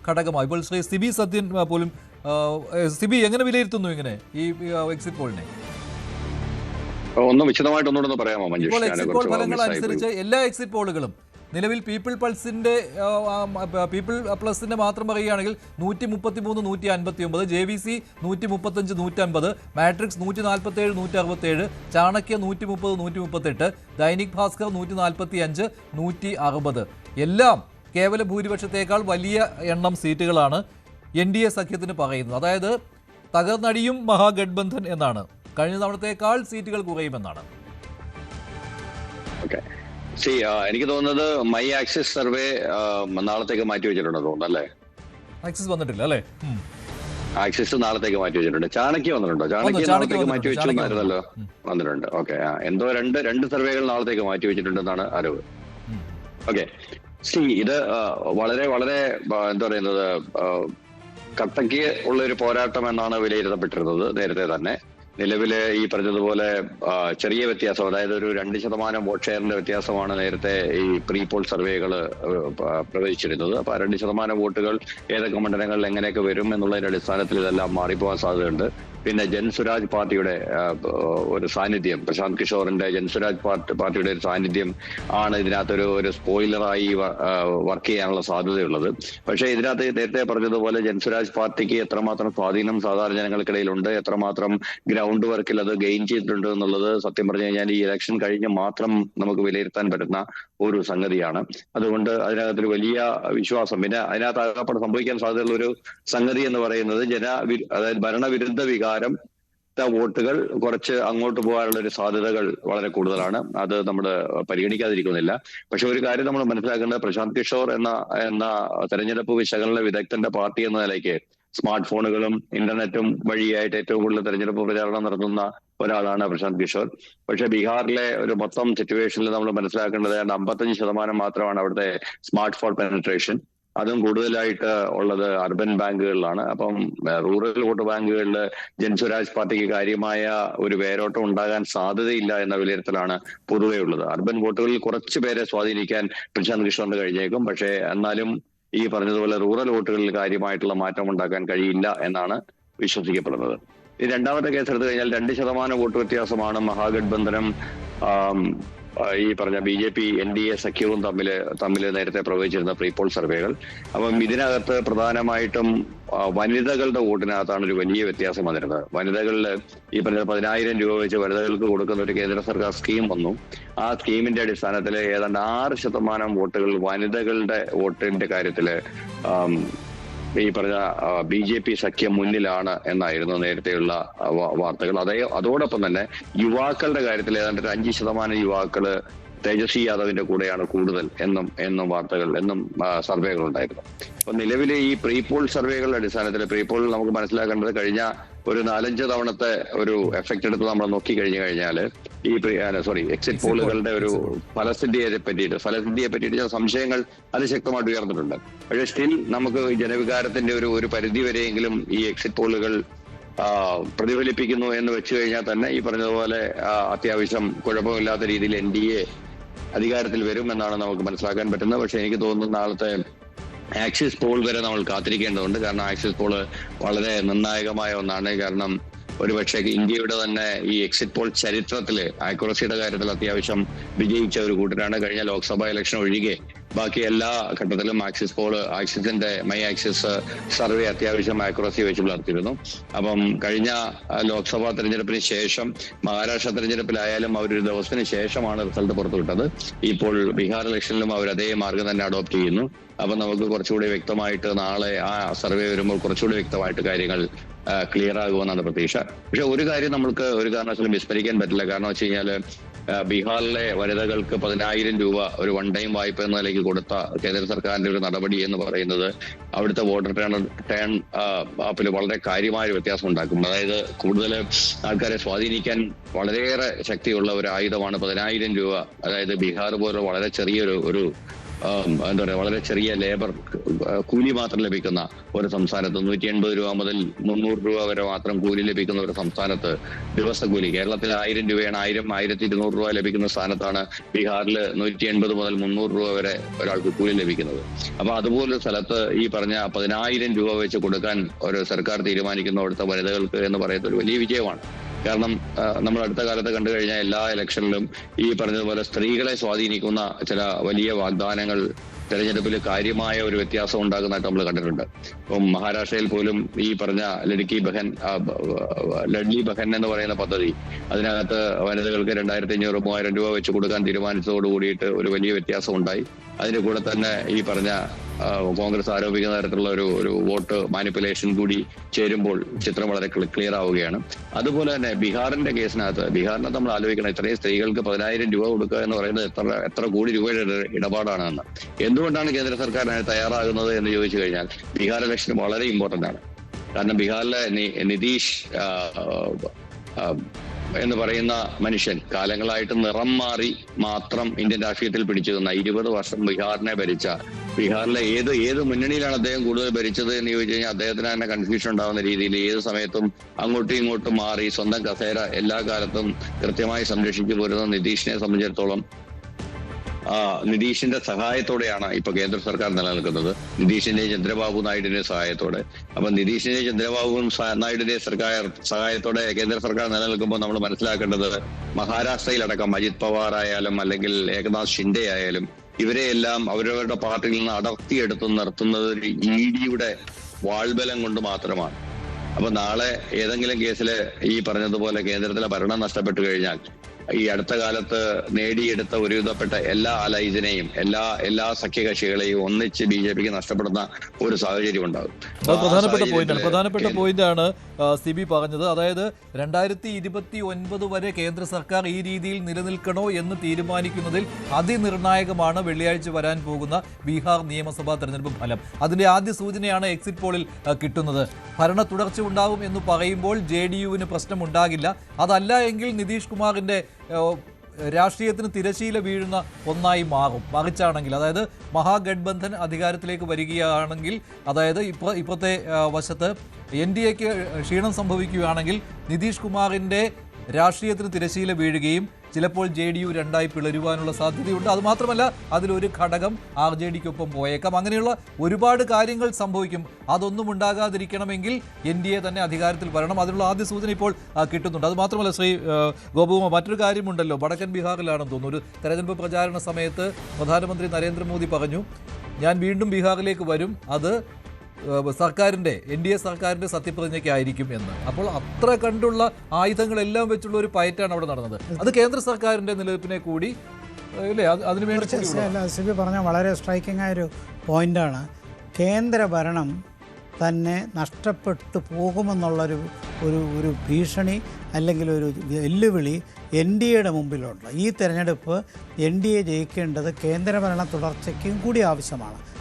ഘടകമാണ്. ഇപ്പോൾ ശ്രീ സിബി സത്യൻ പോലും സിബി എങ്ങനെ വിലയിരുത്തുന്നു ഇങ്ങനെ ഈ എക്സിറ്റ് പോളിനെ? ഒന്ന് വിശദമായിട്ട് ഒന്നുകൂടെ പറയാമോ മഞ്ജുഷ്? ഇപ്പോൾ എക്സിറ്റ് പോൾ ഫലങ്ങൾ അനുസരിച്ച് എല്ലാ എക്സിറ്റ് പോളുകളും നിലവിൽ പീപ്പിൾ പ്ലസിന്റെ മാത്രം പറയുകയാണെങ്കിൽ 133, 159, JVC 135, 150, മാട്രിക്സ് 147, 167, ചാണക്യ 130, 138, ദൈനിക് ഭാസ്കർ 145, 160. എല്ലാം കേവല ഭൂരിപക്ഷത്തേക്കാൾ വലിയ എണ്ണം സീറ്റുകളാണ് NDA സഖ്യത്തിന് പറയുന്നത്. അതായത് തകർന്നടിയും മഹാഗഡ്ബന്ധൻ എന്നാണ്. കഴിഞ്ഞ തവണത്തേക്കാൾ സീറ്റുകൾ കുറയുമെന്നാണ്. എനിക്ക് തോന്നുന്നത് മൈ ആക്സിസ് സർവേ നാളത്തേക്ക് മാറ്റി വെച്ചിട്ടുണ്ടെന്ന് തോന്നുന്നു അല്ലേ? ആക്സിസ് വന്നിട്ടില്ല അല്ലേ? ആക്സിസ് നാളത്തേക്ക് മാറ്റി വെച്ചിട്ടുണ്ട്. ചാണക്യ വന്നിട്ടുണ്ടോ? ചാണക്യ നാളത്തേക്ക് മാറ്റി വെച്ചിട്ടുണ്ടായിരുന്നല്ലോ. വന്നിട്ടുണ്ട്. ഓക്കെ. എന്തോ രണ്ട് സർവേകൾ നാളത്തേക്ക് മാറ്റി വെച്ചിട്ടുണ്ടെന്നാണ് അറിവ്. ഓക്കെ. ഇത് വളരെ വളരെ എന്താ പറയുന്നത്, കട്ടയ്ക്ക് ഉള്ള ഒരു പോരാട്ടം എന്നാണ് വിലയിരുത്തപ്പെട്ടിരുന്നത് നേരത്തെ തന്നെ. നിലവില് ഈ പറഞ്ഞതുപോലെ ചെറിയ വ്യത്യാസം, അതായത് ഒരു 2% വോട്ട് ഷെയറിന്റെ വ്യത്യാസമാണ് നേരത്തെ ഈ പ്രീ പോൾ സർവേകൾ പ്രവചിച്ചിരുന്നത്. അപ്പൊ 2% വോട്ടുകൾ ഏതൊക്കെ മണ്ഡലങ്ങളിൽ എങ്ങനെയൊക്കെ വരും എന്നുള്ളതിന്റെ അടിസ്ഥാനത്തിൽ ഇതെല്ലാം മാറിപ്പോകാൻ സാധ്യതയുണ്ട്. പിന്നെ ജൻസുരാജ് പാർട്ടിയുടെ ഒരു സാന്നിധ്യം, പ്രശാന്ത് കിഷോറിന്റെ ജൻസുരാജ് പാർട്ടിയുടെ ഒരു സാന്നിധ്യം ആണ് ഇതിനകത്തൊരു സ്പോയിലറായി വർക്ക് ചെയ്യാനുള്ള സാധ്യതയുള്ളത്. പക്ഷേ ഇതിനകത്ത് നേരത്തെ പറഞ്ഞതുപോലെ ജൻസുരാജ് പാർട്ടിക്ക് എത്രമാത്രം സ്വാധീനം സാധാരണ ജനങ്ങൾക്കിടയിലുണ്ട്, എത്രമാത്രം ഗ്രൗണ്ട് വർക്കിൽ അത് ഗെയിൻ ചെയ്തിട്ടുണ്ട് എന്നുള്ളത് സത്യം പറഞ്ഞു കഴിഞ്ഞാൽ ഈ ഇലക്ഷൻ കഴിഞ്ഞ് മാത്രം നമുക്ക് വിലയിരുത്താൻ പറ്റുന്ന ഒരു സംഗതിയാണ്. അതുകൊണ്ട് അതിനകത്തൊരു വലിയ വിശ്വാസം, പിന്നെ അതിനകത്ത് അകപ്പെടെ സംഭവിക്കാൻ സാധ്യതയുള്ള ഒരു സംഗതി എന്ന് പറയുന്നത് അതായത് ഭരണവിരുദ്ധ വികാരം വോട്ടുകൾ കുറച്ച് അങ്ങോട്ട് പോകാനുള്ള ഒരു സാധ്യതകൾ വളരെ കൂടുതലാണ്. അത് നമ്മൾ പരിഗണിക്കാതിരിക്കുന്നില്ല. പക്ഷെ ഒരു കാര്യം നമ്മൾ മനസ്സിലാക്കേണ്ടത്, പ്രശാന്ത് കിഷോർ എന്ന തെരഞ്ഞെടുപ്പ് വിശകലന വിദഗ്ധന്റെ പാർട്ടി എന്ന നിലയ്ക്ക് സ്മാർട്ട് ഫോണുകളും ഇന്റർനെറ്റും വഴിയായിട്ട് ഏറ്റവും കൂടുതൽ തെരഞ്ഞെടുപ്പ് പ്രചാരണം നടത്തുന്ന ഒരാളാണ് പ്രശാന്ത് കിഷോർ. പക്ഷെ ബീഹാറിലെ ഒരു മൊത്തം സിറ്റുവേഷനിൽ നമ്മൾ മനസ്സിലാക്കേണ്ടത് 55% മാത്രമാണ് അവിടുത്തെ സ്മാർട്ട് ഫോൺ പെനട്രേഷൻ. അതും കൂടുതലായിട്ട് ഉള്ളത് അർബൻ ബാങ്കുകളിലാണ്. അപ്പം റൂറൽ വോട്ട് ബാങ്കുകളിൽ ജൻസുരാജ് പാർട്ടിക്ക് കാര്യമായ ഒരു വേരോട്ടം ഉണ്ടാകാൻ സാധ്യതയില്ല എന്ന വിലയിരുത്തലാണ് പൊതുവെ ഉള്ളത്. അർബൻ വോട്ടുകളിൽ കുറച്ച് പേരെ സ്വാധീനിക്കാൻ പ്രശാന്ത് കിഷോറിന് കഴിഞ്ഞേക്കും. പക്ഷേ എന്നാലും ഈ പറഞ്ഞതുപോലെ റൂറൽ വോട്ടുകളിൽ കാര്യമായിട്ടുള്ള മാറ്റം ഉണ്ടാക്കാൻ കഴിയില്ല എന്നാണ് വിശ്വസിക്കപ്പെടുന്നത്. ഈ രണ്ടാമത്തെ കേസ് എടുത്തു കഴിഞ്ഞാൽ 2% വോട്ട് വ്യത്യാസമാണ് മഹാഗഡ്ബന്ധനം ഈ പറഞ്ഞ BJP NDA സഖ്യവും തമ്മിൽ നേരത്തെ പ്രവചിച്ചിരുന്ന പ്രീപോൾ സർവേകൾ. അപ്പം ഇതിനകത്ത് പ്രധാനമായിട്ടും വനിതകളുടെ വോട്ടിനകത്താണ് ഒരു വലിയ വ്യത്യാസം വന്നിരുന്നത്. വനിതകളിൽ ഈ പറഞ്ഞ 10,000 രൂപ വെച്ച് വനിതകൾക്ക് കൊടുക്കുന്ന ഒരു കേന്ദ്ര സർക്കാർ സ്കീം വന്നു. ആ സ്കീമിന്റെ അടിസ്ഥാനത്തിൽ ഏതാണ്ട് 6% വോട്ടുകൾ വനിതകളുടെ വോട്ടിന്റെ കാര്യത്തില് ഈ പറഞ്ഞ BJP സഖ്യം മുന്നിലാണ് എന്നായിരുന്നു നേരത്തെയുള്ള വാർത്തകൾ. അതോടൊപ്പം തന്നെ യുവാക്കളുടെ കാര്യത്തിൽ ഏതാണ്ട് 5% യുവാക്കള് തേജസ്വി യാദവിന്റെ കൂടെയാണ് കൂടുതൽ എന്നും വാർത്തകൾ സർവേകൾ ഉണ്ടായിരുന്നു. അപ്പൊ നിലവിലെ ഈ പ്രീപോൾ സർവേകളുടെ അടിസ്ഥാനത്തിൽ പ്രീപോൾ നമുക്ക് മനസ്സിലാക്കേണ്ടത് കഴിഞ്ഞ ഒരു 4-5 തവണത്തെ ഒരു എഫക്ട് എടുത്ത് നമ്മൾ നോക്കി കഴിഞ്ഞാൽ ഈ എക്സിറ്റ് പോളുകളുടെ ഒരു ഫലസിദ്ധിയെ പറ്റിയിട്ട് ചില സംശയങ്ങൾ അതിശക്തമായിട്ട് ഉയർന്നിട്ടുണ്ട്. പക്ഷേ സ്റ്റിൽ നമുക്ക് ജനവികാരത്തിന്റെ ഒരു പരിധി വരെയെങ്കിലും ഈ എക്സിറ്റ് പോളുകൾ പ്രതിഫലിപ്പിക്കുന്നു എന്ന് വെച്ച് കഴിഞ്ഞാൽ തന്നെ ഈ പറഞ്ഞതുപോലെ അത്യാവശ്യം കുഴപ്പമില്ലാത്ത രീതിയിൽ NDA അധികാരത്തിൽ വരും എന്നാണ് നമുക്ക് മനസ്സിലാക്കാൻ പറ്റുന്നത്. പക്ഷെ എനിക്ക് തോന്നുന്നു നാളത്തെ ആക്സിസ് പോൾ വരെ നമ്മൾ കാത്തിരിക്കേണ്ടതുണ്ട്. കാരണം ആക്സിസ് പോള് വളരെ നിർണായകമായ ഒന്നാണ്. കാരണം ഒരുപക്ഷെ ഇന്ത്യയുടെ തന്നെ ഈ എക്സിറ്റ് പോൾ ചരിത്രത്തില് ആക്യുറസിയുടെ കാര്യത്തിൽ അത്യാവശ്യം വിജയിച്ച ഒരു കൂട്ടരാണ്. കഴിഞ്ഞ ലോക്സഭാ ഇലക്ഷൻ ഒഴികെ ബാക്കി എല്ലാ ഘട്ടത്തിലും ആക്സിസിന്റെ മൈ ആക്സിസ് സർവേ അത്യാവശ്യം ആക്യുറസി വെച്ച് പുലർത്തിയിരുന്നു. അപ്പം കഴിഞ്ഞ ലോക്സഭാ തെരഞ്ഞെടുപ്പിന് ശേഷം മഹാരാഷ്ട്ര തെരഞ്ഞെടുപ്പിലായാലും അവരൊരു ദിവസത്തിന് ശേഷമാണ് റിസൾട്ട് പുറത്തുവിട്ടത്. ഇപ്പോൾ ബീഹാർ ഇലക്ഷനിലും അവർ അതേ മാർഗം തന്നെ അഡോപ്റ്റ് ചെയ്യുന്നു. അപ്പൊ നമുക്ക് കുറച്ചുകൂടി വ്യക്തമായിട്ട് നാളെ ആ സർവേ വരുമ്പോൾ കുറച്ചുകൂടി വ്യക്തമായിട്ട് കാര്യങ്ങൾ ക്ലിയർ ആകുമെന്നാണ് പ്രതീക്ഷ. പക്ഷെ ഒരു കാര്യം നമുക്ക് ഒരു കാരണവശാലും വിസ്മരിക്കാൻ പറ്റില്ല. കാരണം വെച്ച് കഴിഞ്ഞാല് ബീഹാറിലെ വനിതകൾക്ക് 10,000 രൂപ ഒരു വൺ ടൈം വായ്പ എന്ന നിലയ്ക്ക് കൊടുത്ത കേന്ദ്ര സർക്കാരിന്റെ ഒരു നടപടി എന്ന് പറയുന്നത് അവിടുത്തെ വോട്ടർ ടേൺ ആപ്പിൽ വളരെ കാര്യമായ ഒരു വ്യത്യാസം ഉണ്ടാക്കും. അതായത് കൂടുതൽ ആൾക്കാരെ സ്വാധീനിക്കാൻ വളരെയേറെ ശക്തിയുള്ള ഒരു ആയുധമാണ് 10,000 രൂപ. അതായത് ബീഹാർ പോലെ വളരെ ചെറിയൊരു എന്താ പറയുക, വളരെ ചെറിയ ലേബർ കൂലി മാത്രം ലഭിക്കുന്ന ഒരു സംസ്ഥാനത്ത് 180 രൂപ മുതൽ 300 രൂപ വരെ മാത്രം കൂലി ലഭിക്കുന്ന ഒരു സംസ്ഥാനത്ത് ദിവസക്കൂലി, കേരളത്തിൽ 1000 രൂപയാണ്, 1200 രൂപ ലഭിക്കുന്ന സ്ഥാനത്താണ് ബീഹാറിൽ 180 മുതൽ 300 രൂപ വരെ ഒരാൾക്ക് കൂലി ലഭിക്കുന്നത്. അപ്പൊ അതുപോലൊരു സ്ഥലത്ത് ഈ പറഞ്ഞ 10,000 രൂപ വെച്ച് കൊടുക്കാൻ ഒരു സർക്കാർ തീരുമാനിക്കുന്ന അവിടുത്തെ വനിതകൾക്ക് എന്ന് പറയുന്നത് ഒരു വലിയ വിജയമാണ്. കാരണം നമ്മൾ അടുത്ത കാലത്ത് കണ്ടു കഴിഞ്ഞാൽ എല്ലാ ഇലക്ഷനിലും ഈ പറഞ്ഞതുപോലെ സ്ത്രീകളെ സ്വാധീനിക്കുന്ന ചില വലിയ വാഗ്ദാനങ്ങൾ തെരഞ്ഞെടുപ്പിൽ കാര്യമായ ഒരു വ്യത്യാസം ഉണ്ടാകുന്നതായിട്ട് നമ്മൾ കണ്ടിട്ടുണ്ട്. ഇപ്പം മഹാരാഷ്ട്രയിൽ പോലും ഈ പറഞ്ഞ ലഡ്ലി ബഹൻ എന്ന് പറയുന്ന പദ്ധതി, അതിനകത്ത് വനിതകൾക്ക് 2,500 3,000 രൂപ വെച്ച് കൊടുക്കാൻ തീരുമാനിച്ചതോട് കൂടിയിട്ട് ഒരു വലിയ വ്യത്യാസം ഉണ്ടായി. അതിന്റെ കൂടെ തന്നെ ഈ പറഞ്ഞ കോൺഗ്രസ് ആരോപിക്കുന്ന തരത്തിലുള്ള ഒരു വോട്ട് മാനിപ്പുലേഷൻ കൂടി ചേരുമ്പോൾ ചിത്രം വളരെ ക്ലിയർ ആവുകയാണ്. അതുപോലെ തന്നെ ബീഹാറിന്റെ കേസിനകത്ത് നമ്മൾ ആലോചിക്കണം, ഇത്രയും സ്ത്രീകൾക്ക് 10,000 രൂപ കൊടുക്കുക എന്ന് പറയുന്നത് എത്ര കോടി രൂപയുടെ ഇടപാടാണെന്ന്. എന്തുകൊണ്ടാണ് കേന്ദ്ര സർക്കാർ തയ്യാറാകുന്നത് എന്ന് ചോദിച്ചു കഴിഞ്ഞാൽ ബീഹാർ ഇലക്ഷൻ വളരെ ഇമ്പോർട്ടന്റ് ആണ്. കാരണം ബീഹാറിലെ നിതീഷ് എന്ന് പറയുന്ന മനുഷ്യൻ കാലങ്ങളായിട്ട് നിറം മാറി മാത്രം ഇന്ത്യൻ രാഷ്ട്രീയത്തിൽ പിടിച്ചു നിന്ന 20 വർഷം ബീഹാറിനെ ഭരിച്ച, ബീഹാറിലെ ഏത് മുന്നണിയിലാണ് അദ്ദേഹം കൂടുതൽ ഭരിച്ചത് എന്ന് ചോദിച്ചു കഴിഞ്ഞാൽ അദ്ദേഹത്തിന് തന്നെ കൺഫ്യൂഷൻ ഉണ്ടാകുന്ന രീതിയിൽ ഏത് സമയത്തും അങ്ങോട്ടും ഇങ്ങോട്ടും മാറി സ്വന്തം കസേര എല്ലാ കാലത്തും കൃത്യമായി സംരക്ഷിച്ചു പോരുന്ന നിതീഷിനെ സംബന്ധിച്ചിടത്തോളം നിതീഷിന്റെ സഹായത്തോടെയാണ് ഇപ്പൊ കേന്ദ്ര സർക്കാർ നിലനിൽക്കുന്നത്, നിതീഷിന്റെ ചന്ദ്രബാബു നായിഡുവിന്റെ സഹായത്തോടെ. അപ്പൊ നിതീഷിന്റെ ചന്ദ്രബാബു നായിഡുവിന്റെ സഹായത്തോടെ കേന്ദ്ര സർക്കാർ നിലനിൽക്കുമ്പോൾ നമ്മൾ മനസ്സിലാക്കേണ്ടത് മഹാരാഷ്ട്രയിലടക്കം അജിത് പവാർ ആയാലും അല്ലെങ്കിൽ ഏകനാഥ് ഷിൻഡെ ആയാലും ഇവരെയെല്ലാം അവരവരുടെ പാർട്ടിയിൽ നിന്ന് അടർത്തിയെടുത്ത് നിർത്തുന്നത് EDയുടെ വാൾബലം കൊണ്ട് മാത്രമാണ്. അപ്പൊ നാളെ ഏതെങ്കിലും കേസിൽ ഈ പറഞ്ഞതുപോലെ കേന്ദ്രത്തിലെ ഭരണം നഷ്ടപ്പെട്ടു കഴിഞ്ഞാൽ ഈ അടുത്ത കാലത്ത് നേടിയെടുത്ത ഒരുവിധപ്പെട്ട എല്ലാ അലൈസിനെയും എല്ലാ സഖ്യകക്ഷികളെയും ഒന്നിച്ച് BJPക്ക് നഷ്ടപ്പെടുന്ന ഒരു സാഹചര്യം ഉണ്ടാകും. പ്രധാനപ്പെട്ട പോയിന്റാണ് CB പറഞ്ഞത്. അതായത് 2029 വരെ കേന്ദ്ര സർക്കാർ ഈ രീതിയിൽ നിലനിൽക്കണോ എന്ന് തീരുമാനിക്കുന്നതിൽ അതിനിർണായകമാണ് വെള്ളിയാഴ്ച വരാൻ പോകുന്ന ബീഹാർ നിയമസഭാ തെരഞ്ഞെടുപ്പ് ഫലം. അതിന്റെ ആദ്യ സൂചനയാണ് എക്സിറ്റ് പോളിൽ കിട്ടുന്നത്. ഭരണ തുടർച്ച ഉണ്ടാകും എന്ന് പറയുമ്പോൾ JDUവിന് പ്രശ്നമുണ്ടാകില്ല. അതല്ല എങ്കിൽ നിതീഷ് കുമാറിന്റെ രാഷ്ട്രീയത്തിന് തിരശീല വീഴുന്ന ഒന്നായി മാറും. മറിച്ചാണെങ്കിൽ, അതായത് മഹാഗഡ്ബന്ധൻ അധികാരത്തിലേക്ക് വരികയാണെങ്കിൽ, അതായത് ഇപ്പോഴത്തെ വശത്ത് NDAക്ക് ക്ഷീണം സംഭവിക്കുകയാണെങ്കിൽ നിതീഷ് കുമാറിൻ്റെ രാഷ്ട്രീയത്തിന് തിരശീല വീഴുകയും ചിലപ്പോൾ JDU രണ്ടായി പിളരുവാനുള്ള സാധ്യതയുണ്ട്. അതുമാത്രമല്ല, അതിലൊരു ഘടകം RJDക്കൊപ്പം പോയേക്കാം. അങ്ങനെയുള്ള ഒരുപാട് കാര്യങ്ങൾ സംഭവിക്കും. അതൊന്നും ഉണ്ടാകാതിരിക്കണമെങ്കിൽ NDA തന്നെ അധികാരത്തിൽ വരണം. അതിനുള്ള ആദ്യ സൂചന ഇപ്പോൾ കിട്ടുന്നുണ്ട്. അതുമാത്രമല്ല ശ്രീ ഗോപകുമാർ, മറ്റൊരു കാര്യമുണ്ടല്ലോ, വടക്കൻ ബീഹാറിലാണെന്ന് തോന്നുന്നു, ഒരു തെരഞ്ഞെടുപ്പ് പ്രചാരണ സമയത്ത് പ്രധാനമന്ത്രി നരേന്ദ്രമോദി പറഞ്ഞു, ഞാൻ വീണ്ടും ബീഹാറിലേക്ക് വരും, അത് സർക്കാരിൻ്റെ NDA സർക്കാരിൻ്റെ സത്യപ്രതിജ്ഞയ്ക്കായിരിക്കും എന്ന്. അപ്പോൾ അത്ര കണ്ടുള്ള ആയുധങ്ങളെല്ലാം വെച്ചുള്ള ഒരു പയറ്റാണ് അവിടെ നടന്നത്. അത് കേന്ദ്ര സർക്കാരിൻ്റെ നിലനിൽപ്പിനെ കൂടി അല്ലേ അതിനുവേണ്ടി CB പറഞ്ഞ വളരെ സ്ട്രൈക്കിംഗ് ആയൊരു പോയിന്റാണ്. കേന്ദ്ര ഭരണം തന്നെ നഷ്ടപ്പെട്ടു പോകുമെന്നുള്ളൊരു ഒരു ഭീഷണി അല്ലെങ്കിൽ ഒരു വെല്ലുവിളി NDAയുടെ മുമ്പിലുണ്ട്. ഈ തെരഞ്ഞെടുപ്പ് NDA ജയിക്കേണ്ടത് കേന്ദ്രഭരണ തുടർച്ചയ്ക്കും കൂടി ആവശ്യമാണ്.